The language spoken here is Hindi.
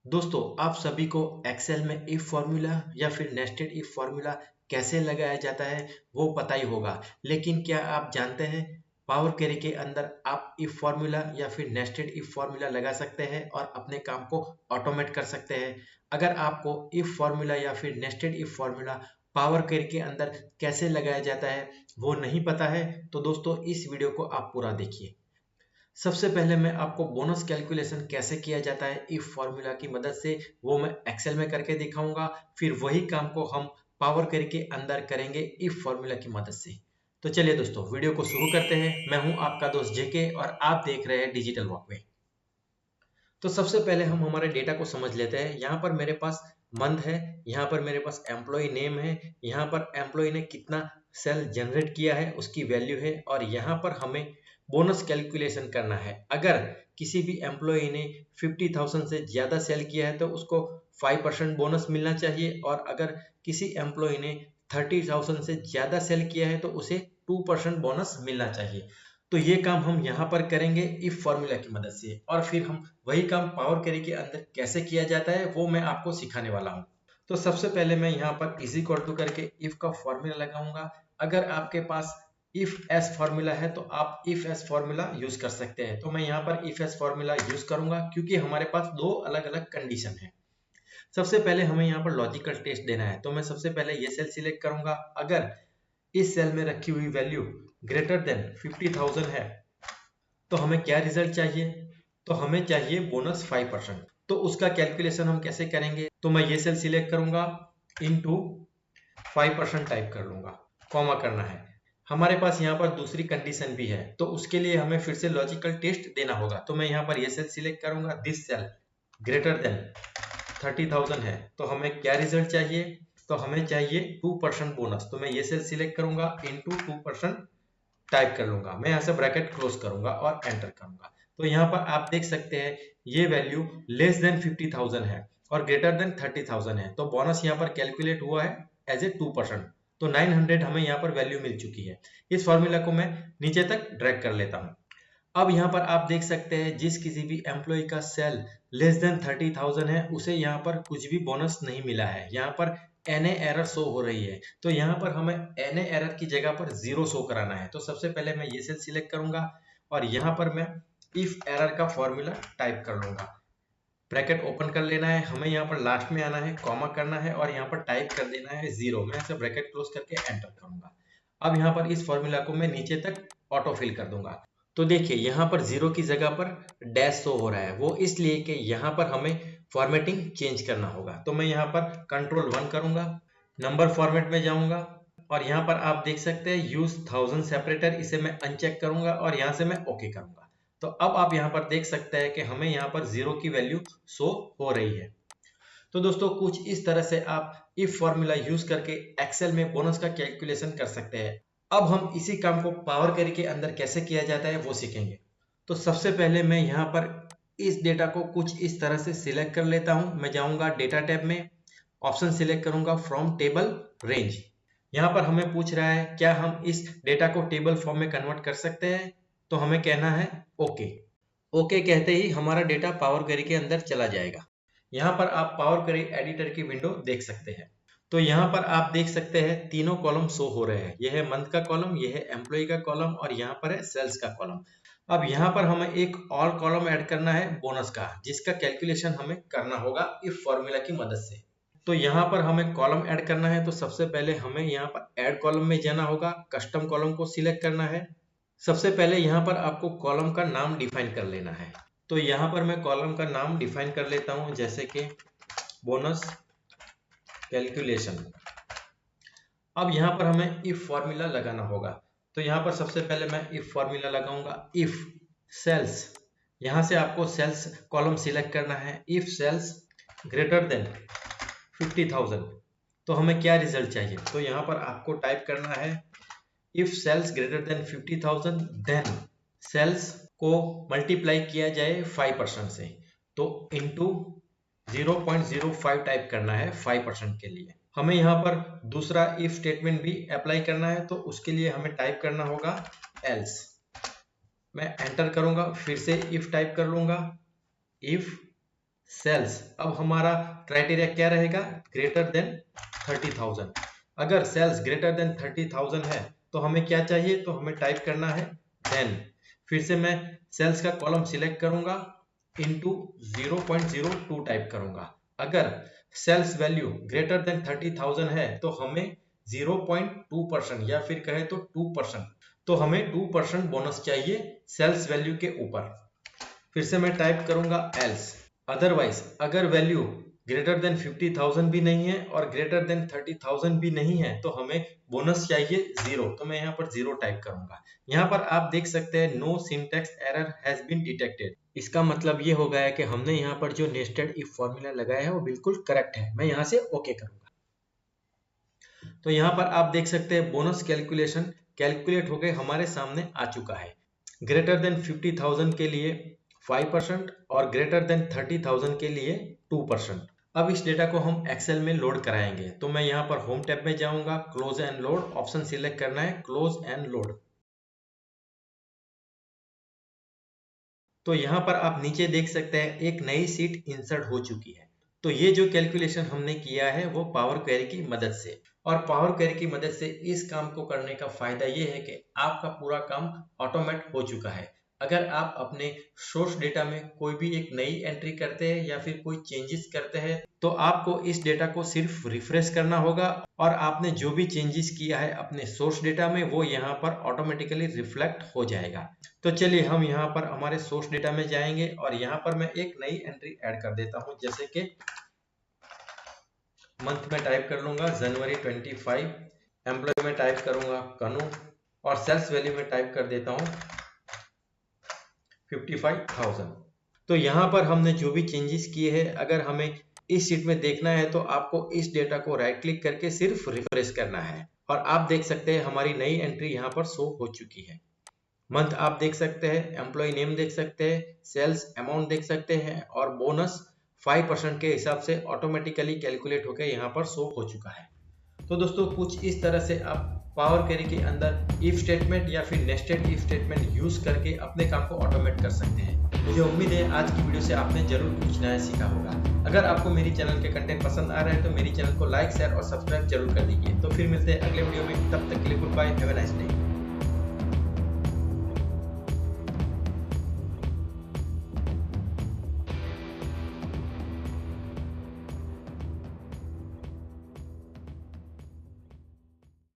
दोस्तों, आप सभी को एक्सेल में इफ फॉर्मूला या फिर नेस्टेड इफ फॉर्मूला कैसे लगाया जाता है वो पता ही होगा। लेकिन क्या आप जानते हैं पावर क्वेरी के अंदर आप इफ फॉर्मूला या फिर नेस्टेड इफ फॉर्मूला लगा सकते हैं और अपने काम को ऑटोमेट कर सकते हैं। अगर आपको इफ फॉर्मूला या फिर nested if formula power query के अंदर कैसे लगाया जाता है वो नहीं पता है तो दोस्तों इस वीडियो को आप पूरा देखिए। सबसे पहले मैं आपको बोनस कैलकुलेशन कैसे किया जाता है इफ फॉर्मूला की मदद से वो मैं एक्सेल में करके दिखाऊंगा। फिर वही काम को हम पावर क्वेरी के अंदर करेंगे इफ फॉर्मूला की मदद से। तो चलिए दोस्तों वीडियो को शुरू करते हैं। मैं हूं आपका दोस्त जेके और आप देख रहे हैं डिजिटल वॉकवे। तो सबसे पहले हम हमारे डेटा को समझ लेते हैं। यहाँ पर मेरे पास मंथ है, यहाँ पर मेरे पास एम्प्लॉय नेम है, यहाँ पर एम्प्लॉय ने कितना सेल जनरेट किया है उसकी वैल्यू है और यहाँ पर हमें बोनस कैलकुलेशन करना है। अगर किसी भी एम्प्लॉय ने 50,000 से ज़्यादा सेल किया है तो उसको 5% बोनस मिलना चाहिए और अगर किसी एम्प्लॉय ने 30,000 से ज़्यादा सेल किया है तो उसे 2% बोनस मिलना चाहिए। तो ये काम हम यहाँ पर करेंगे इफ फॉर्मूला की मदद से और फिर हम वही काम पावर क्वेरी के अंदर कैसे किया जाता है वो मैं आपको सिखाने वाला हूँ। तो सबसे पहले मैं यहाँ पर इज इक्वल टू करके इफ का फॉर्मूला लगाऊंगा। अगर आपके पास इफ एस फॉर्मूला है तो आप इफ एस फॉर्मूला यूज कर सकते हैं। तो मैं यहाँ पर इफ एस फॉर्मूला यूज करूंगा क्योंकि हमारे पास दो अलग अलग कंडीशन है। सबसे पहले हमें यहाँ पर लॉजिकल टेस्ट देना है तो मैं सबसे पहले ये सेल सिलेक्ट करूंगा। अगर इस सेल में रखी हुई वैल्यू ग्रेटर देन 50,000 है तो हमें क्या रिजल्ट चाहिए? तो हमें चाहिए बोनस 5%। तो उसका कैलकुलेशन हम कैसे करेंगे? तो मैं ये सेल सिलेक्ट करूंगा, इनटू 5% टाइप कर लूंगा, कॉमा करना है। हमारे पास यहाँ पर दूसरी कंडीशन भी है तो उसके लिए हमें फिर से लॉजिकल टेस्ट देना होगा। तो मैं यहाँ पर ये सेल सिलेक्ट करूंगा, दिस सेल ग्रेटर देन 30,000 है तो हमें क्या रिजल्ट चाहिए? तो हमें चाहिए 2% बोनस। तो मैं ये सेल सिलेक्ट करूंगा, इनटू 2% टाइप कर लूंगा। मैं यहाँ से ब्रैकेट क्लोज करूंगा और एंटर करूंगा। तो यहाँ पर आप देख सकते हैं ये वैल्यू लेस देन 50,000 है और ग्रेटर देन 30,000 है तो बोनस यहाँ पर कैलकुलेट हुआ है एज ए 2%। तो 900 हमें यहाँ पर वैल्यू मिल चुकी है। इस फॉर्मूला को मैं नीचे तक ड्रैग कर लेता हूँ। अब यहाँ पर आप देख सकते हैं जिस किसी भी एम्प्लॉय का सेल लेस देन 30,000 है उसे यहाँ पर कुछ भी बोनस नहीं मिला है। यहाँ पर एनए एरर शो हो रही है तो यहाँ पर हमें एनए एरर की जगह पर 0 शो कराना है। तो सबसे पहले मैं ये सेल सिलेक्ट करूंगा और यहाँ पर मैं इफ एरर का फॉर्मूला टाइप कर लूंगा। ब्रैकेट ओपन कर लेना है, हमें यहाँ पर लास्ट में आना है, कॉमा करना है और यहाँ पर टाइप कर देना है 0। मैं ऐसे ब्रैकेट क्लोज करके एंटर करूंगा। अब यहाँ पर इस फॉर्मूला को मैं नीचे तक ऑटो फिल कर दूंगा। तो देखिए यहाँ पर 0 की जगह पर डैश शो हो रहा है, वो इसलिए कि यहाँ पर हमें फॉर्मेटिंग चेंज करना होगा। तो मैं यहाँ पर कंट्रोल 1 करूंगा, नंबर फॉर्मेट में जाऊंगा और यहाँ पर आप देख सकते हैं यूज 1000 सेपरेटर, इसे मैं अनचेक करूंगा और यहाँ से मैं ओके करूंगा। तो अब आप यहाँ पर देख सकते हैं कि हमें यहाँ पर 0 की वैल्यू शो हो रही है। तो दोस्तों कुछ इस तरह से आप इफ फॉर्मूला यूज करके एक्सेल में बोनस का कैलकुलेशन कर सकते हैं। अब हम इसी काम को पावर क्वेरी के अंदर कैसे किया जाता है वो सीखेंगे। तो सबसे पहले मैं यहाँ पर इस डेटा को कुछ इस तरह से सिलेक्ट कर लेता हूँ। मैं जाऊँगा डेटा टैब में, ऑप्शन सिलेक्ट करूँगा फ्रॉम टेबल रेंज। यहाँ पर हमें पूछ रहा है क्या हम इस डेटा को टेबल फॉर्म में कन्वर्ट कर सकते हैं। तो हमें कहना है ओके। ओके कहते ही हमारा डेटा पावर क्वेरी के अंदर चला जाएगा। यहाँ पर आप पावर क्वेरी एडिटर की विंडो देख सकते हैं। तो यहाँ पर आप देख सकते हैं तीनों कॉलम शो हो रहे हैं। यह है मंथ का कॉलम, यह है एम्प्लॉय का कॉलम और यहाँ पर है सेल्स का कॉलम। अब यहाँ पर हमें एक और कॉलम ऐड करना है बोनस का, जिसका कैलकुलेशन हमें करना होगा इफ फॉर्मूला की मदद से। तो यहाँ पर हमें कॉलम ऐड करना है तो सबसे पहले हमें यहाँ पर ऐड कॉलम में जाना होगा, कस्टम कॉलम को सिलेक्ट करना है। सबसे पहले यहाँ पर आपको कॉलम का नाम डिफाइन कर लेना है। तो यहाँ पर मैं कॉलम का नाम डिफाइन कर लेता हूँ, जैसे कि बोनस कैलकुलेशन। अब यहाँ पर हमें इफ फॉर्मूला लगाना होगा। तो यहाँ पर सबसे पहले मैं इफ फॉर्मूला लगाऊंगा, इफ सेल्स, यहाँ से आपको सेल्स कॉलम सिलेक्ट करना है। इफ सेल्स ग्रेटर देन 50,000 तो हमें क्या रिजल्ट चाहिए? तो यहाँ पर आपको टाइप करना है if sales greater than 50,000 then sales को मल्टीप्लाई किया जाए 5% से, तो इनटू 0.05 टाइप करना है 5% के लिए। हमें यहाँ पर दूसरा इफ स्टेटमेंट भी अप्लाई करना है तो उसके लिए हमें टाइप करना होगा एल्स। मैं एंटर करूंगा, फिर से इफ टाइप कर लूंगा, इफ सेल्स, अब हमारा क्राइटेरिया क्या रहेगा, ग्रेटर देन 30,000। अगर सेल्स ग्रेटर देन 30,000 है तो हमें क्या चाहिए, तो हमें टाइप करना है देन, फिर से मैं सेल्स का कॉलम सिलेक्ट करूंगा, इनटू 0.02 टाइप करूंगा। अगर सेल्स वैल्यू ग्रेटर देन 30,000 है तो हमें 0.2% या फिर कहे तो 2%, तो हमें 2% बोनस चाहिए सेल्स वैल्यू के ऊपर। फिर से मैं टाइप करूंगा एल्स। अदरवाइज अगर वैल्यू ग्रेटर देन 50,000 भी नहीं है और ग्रेटर देन 30,000 भी नहीं है तो हमें बोनस चाहिए 0, तो मैं यहाँ पर 0 टाइप करूंगा। यहाँ पर आप देख सकते हैं no syntax error has been detected. इसका मतलब ये हो गया है कि हमने यहाँ पर जो नेस्टेड इफ फॉर्मूला लगाया है वो बिल्कुल करेक्ट है। मैं यहाँ से ओके करूंगा। तो यहाँ पर आप देख सकते हैं बोनस कैलकुलेशन कैलकुलेट होकर हमारे सामने आ चुका है। ग्रेटर देन 50,000 के लिए 5% और ग्रेटर देन 30,000 के लिए 2%। अब इस डेटा को हम एक्सेल में लोड कराएंगे, तो मैं यहाँ पर होम टैब में जाऊंगा, close and load option select करना है, क्लोज एंड लोड। तो यहाँ पर आप नीचे देख सकते हैं एक नई सीट इंसर्ट हो चुकी है। तो ये जो कैलकुलेशन हमने किया है वो पावर क्वेरी की मदद से, और पावर क्वेरी की मदद से इस काम को करने का फायदा ये है कि आपका पूरा काम ऑटोमेट हो चुका है। अगर आप अपने सोर्स डेटा में कोई भी एक नई एंट्री करते हैं या फिर कोई चेंजेस करते हैं तो आपको इस डेटा को सिर्फ रिफ्रेश करना होगा और आपने जो भी चेंजेस किया है अपने सोर्स डेटा में वो यहाँ पर ऑटोमेटिकली रिफ्लेक्ट हो जाएगा। तो चलिए हम यहाँ पर हमारे सोर्स डेटा में जाएंगे और यहाँ पर मैं एक नई एंट्री ऐड कर देता हूँ, जैसे कि मंथ में टाइप कर लूंगा जनवरी 25, एम्प्लॉय में टाइप करूंगा कनु और सेल्स वैल्यू में टाइप कर देता हूँ 55,000। तो यहाँ पर हमने जो भी चेंजेस किए हैं अगर हमें इस शीट में देखना है तो आपको इस डेटा को राइट क्लिक करके सिर्फ रिफ्रेश करना है और आप देख सकते हैं हमारी नई एंट्री यहाँ पर शो हो चुकी है। मंथ आप देख सकते हैं, एम्प्लॉय नेम देख सकते हैं, सेल्स अमाउंट देख सकते हैं और बोनस 5% के हिसाब से ऑटोमेटिकली कैलकुलेट होकर यहाँ पर शो हो चुका है। तो दोस्तों कुछ इस तरह से आप पावर क्वेरी के अंदर इफ स्टेटमेंट या फिर नेस्टेड इफ स्टेटमेंट यूज करके अपने काम को ऑटोमेट कर सकते हैं। मुझे उम्मीद है आज की वीडियो से आपने जरूर कुछ नया सीखा होगा। अगर आपको मेरी चैनल के कंटेंट पसंद आ रहा है तो मेरी चैनल को लाइक शेयर और सब्सक्राइब जरूर कर दीजिए। तो फिर मिलते हैं अगले वीडियो में, तब तक के लिए goodbye, have a nice day.